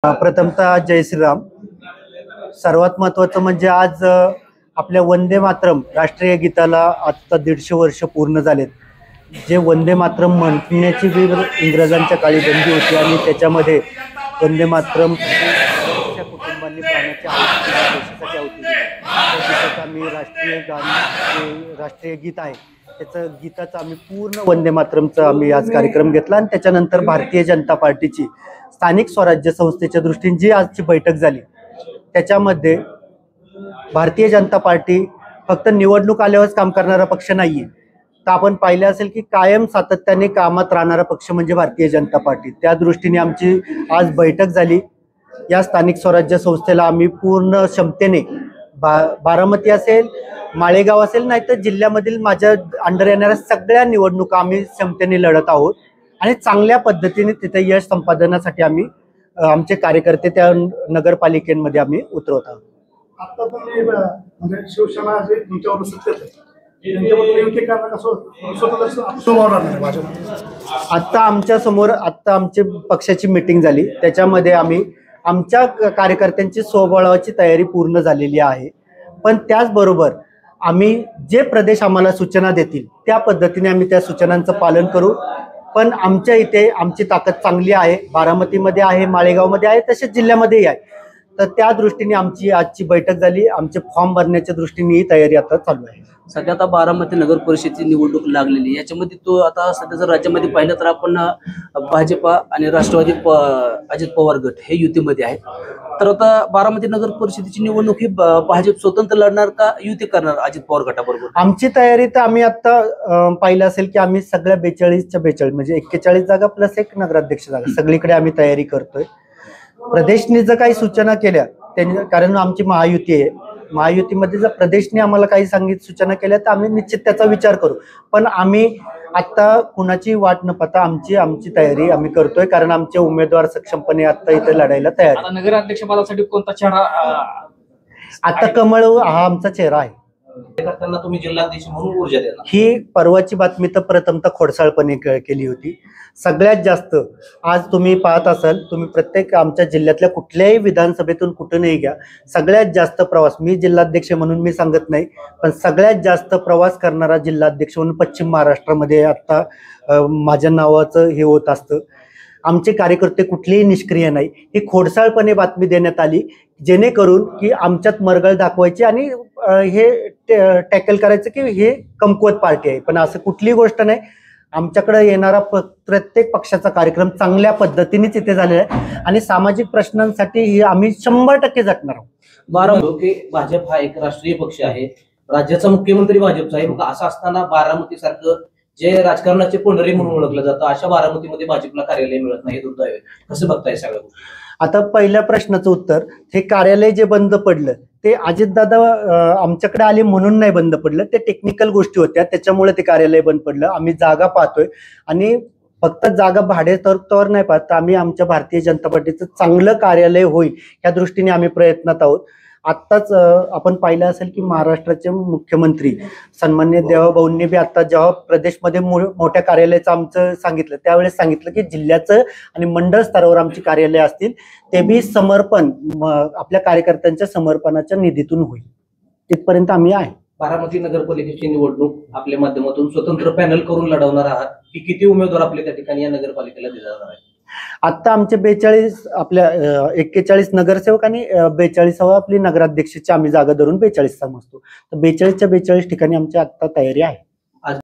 प्रथमतः जय श्रीराम। सर्वात महत्त्वाचं म्हणजे आज आपल्या वंदे मातरम राष्ट्रीय गीताला आता 150 वर्ष पूर्ण झालेत। जे वंदे मातरम म्हणण्याची इंग्रजांच्या काळी बंदी होती आणि त्याच्यामध्ये वंदे मातरम कुटुंबांनी प्राणाची आहुती दिली। आम्ही राष्ट्रीय गान राष्ट्रीय गीत आहे त्याचं गीताचं आम्ही पूर्ण वंदे मातरमचा आम्ही आज कार्यक्रम घेतला आणि त्याच्यानंतर भारतीय जनता पार्टीची स्थानिक स्वराज्य संस्थेच्या दृष्टीने जी आजची बैठक झाली त्याच्यामध्ये भारतीय जनता पार्टी फक्त निवडणूक आल्यावरच काम करणारा पक्ष नाहीये, तर आपण पाहिले असेल की कायम सातत्याने कामात राहणारा पक्ष म्हणजे भारतीय जनता पार्टी। त्या दृष्टीने आमची आज बैठक झाली। या स्थानिक स्वराज्य संस्थेला आम्ही पूर्ण क्षमतेने बारामती असेल, माळेगाव असेल, नाही तर जिल्ह्यामधील माझ्या अंडर येणाऱ्या सगळ्या निवडणुका आम्ही क्षमतेने लढत आहोत आणि चांगल्या पद्धतीने तिथे यश संपादनासाठी आम्ही आमचे कार्यकर्ते त्या नगरपालिकेमध्ये आम्ही उतरवत आहोत। आता तुम्ही म्हणजे शिवसेना जे तुमच्यावर सत्तेत आता आमच्या समोर आता आमची पक्षाची मीटिंग झाली, त्याच्यामध्ये आम्ही आमच्या कार्यकर्त्यांची स्वबळावाची तयारी पूर्ण झालेली आहे। पण त्याचबरोबर आम्ही जे प्रदेश आम्हाला सूचना देतील त्या पद्धतीने आम्ही त्या सूचनांचं पालन करू। पण आमच्या इथे आमची ताकद चांगली आहे, बारामतीमध्ये आहे, माळेगावमध्ये आहे, तसेच जिल्ह्यामध्येही आहे। तर त्या दृष्टीने आमची आजची बैठक झाली। आमचे फॉर्म भरण्याच्या दृष्टीने ही तयारी आता चालू आहे। सध्या आता बारामती नगर परिषदेची निवडणूक लागलेली, याच्यामध्ये तो आता सध्या जर राज्यामध्ये पाहिलं तर आपण भाजपा आणि राष्ट्रवादी अजित पवार गट हे युतीमध्ये आहे। तर आता बारामती नगर परिषदेची निवडणूक ही भाजप स्वतंत्र लढणार का युती करणार अजित पवार गटाबरोबर? आमची तयारी तर आम्ही आता पाहिलं असेल की आम्ही सगळ्या 42च्या 42 म्हणजे 41 जागा प्लस एक नगराध्यक्ष जागा सगळीकडे आम्ही तयारी करतोय। प्रदेशने जर काही सूचना केल्या त्यांनी, कारण आमची महायुती आहे, महायुतीमध्ये जर प्रदेशने आम्हाला काही सूचना केल्या तर आम्ही निश्चित त्याचा विचार करू। पण आम्ही आता कुणाची वाट न पाहता आमची तयारी आम्ही करतोय, कारण आमचे उमेदवार सक्षमपणे आता इथे लढायला तयार आहे। नगराध्यक्ष पदासाठी कोणता चेहरा आता कमळ हा आमचा चेहरा आहे। तुम्ही जिल्हाध्यक्ष म्हणून ऊर्जा देणार? ही परवाची बातमी तर प्रथमतः खोडसाळपणे केली होती। सगळ्यात जास्त आज तुम्ही पाहत असाल, तुम्ही प्रत्येक आमच्या जिल्ह्यातल्या कुठल्याही विधानसभेतून कुठूनही घ्या, सगळ्यात जास्त प्रवास मी जिल्हाध्यक्ष म्हणून मी सांगत नाही, पण सगळ्यात जास्त प्रवास करणारा जिल्हाध्यक्ष म्हणून पश्चिम महाराष्ट्रामध्ये आता माझ्या नावाचं हे होत असतं। आमचे कार्यकर्ते कुठलेही निष्क्रिय नाही। ही खोडसाळपणे बातमी देण्यात आली जेणेकरून की आमच्यात मरगळ दाखवायची आणि हे टॅकल करायचं की हे कमकुवत पार्टी आहे, पण असं कुठलीही गोष्ट नाही। आमच्याकडे येणारा प्रत्येक पक्षाचा कार्यक्रम चांगल्या पद्धतीनेच इथे झालेला आहे आणि सामाजिक प्रश्नांसाठी आम्ही 100% झटणार आहोत। बारामती भाजप हा एक राष्ट्रीय पक्ष आहे, राज्याचा मुख्यमंत्री भाजपचा आहे, मग असं असताना बारामती सारखं जे राजकारणाचे पंढरी म्हणून ओळखलं जातं अशा बारामतीमध्ये भाजपला कार्यालय मिळत नाही, दुर्दैव आहे। कसं बघताय सगळं? आता पहिल्या प्रश्नाचं उत्तर, हे कार्यालय जे बंद पडलं ते अजितदादा आमच्याकडे आले म्हणून नाही बंद पडलं, ते टेक्निकल गोष्टी होत्या त्याच्यामुळे ते कार्यालय बंद पडलं। आम्ही जागा पाहतोय आणि फक्त जागा भाडे तर नाही पाहत, आम्ही आमच्या भारतीय जनता पार्टीचं चांगलं कार्यालय होईल या दृष्टीने आम्ही प्रयत्नात आहोत। आत्ताच आपण पाहिलं असेल की महाराष्ट्राचे मुख्यमंत्री सन्माननीय देवाभाऊंनी बी आता जेव्हा प्रदेशमध्ये मोठ्या कार्यालयाचं आमचं सांगितलं त्यावेळेस सांगितलं की जिल्ह्याचं आणि मंडळ स्तरावर आमची कार्यालय असतील, ते बी समर्पण आपल्या कार्यकर्त्यांच्या समर्पणाच्या निधीतून होईल, तिथपर्यंत आम्ही आहे। बारामती नगरपालिकेची निवडणूक आपल्या माध्यमातून स्वतंत्र पॅनल करून लढवणार आहात की किती उमेदवार आपले त्या ठिकाणी या नगरपालिकेला दिले जाणार आहेत? आता आमचे 42 आपल्या 41 नगरसेवक आणि 42वा आपली नगराध्यक्षाची आम्ही जागा धरून 42 समजतो, तर 42च्या 42 ठिकाणी आमची आता तयारी आहे।